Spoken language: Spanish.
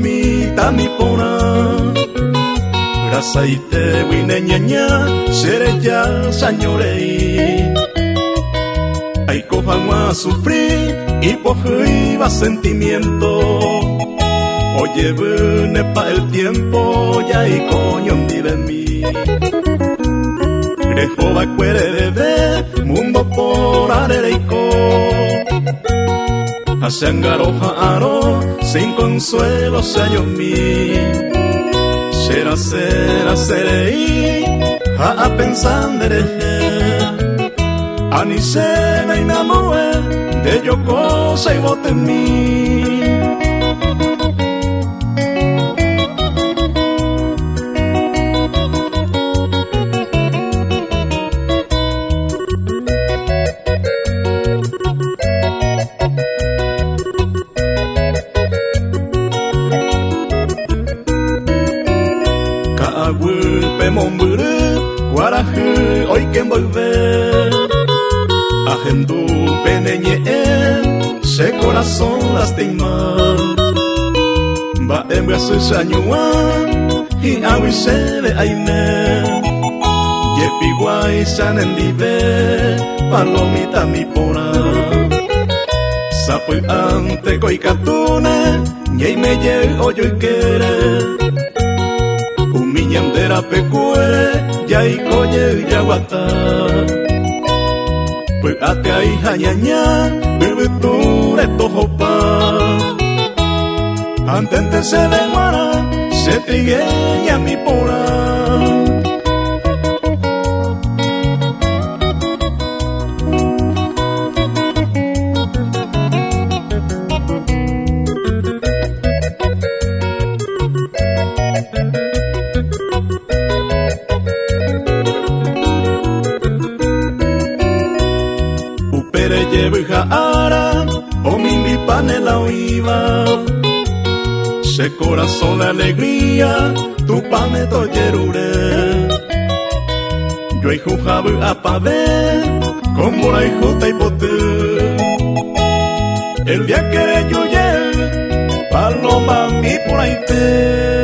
palomita mi pona. Rasaite wine ñaña, sereya sañorei. Ay cojan a sufrir y iba sentimiento. Oye, vene pa el tiempo, ya y coño de mí. Grejo va cuere de mundo por areico. Asiangaroja aro, sin consuelo se hallo mí. Será serei, a pensandere. Anisena y me amore, de yo cosa y bote en mí. Caagüe, momburu, guaraje, hoy que volver. Ajendu peneñe, se corazón lastima. Va en brazos añuan, y agua se de aime. Yepi guay san en dive, palomita mi pora. Sapo ante coicatune, y me llego yo y quiere. Humillandera pecue, ya y coye y aguata. Pues ate ahí jañaña, bebe tú de tojopa. Antente se demora, se trigueña mi pora. Upere lleva ara, o mi panela oiva. Se corazón la alegría, tu pame toyerure. Yo hijo jabu apave, como la hijuta y bote. El día que yo llegue, paloma mi por ahí te.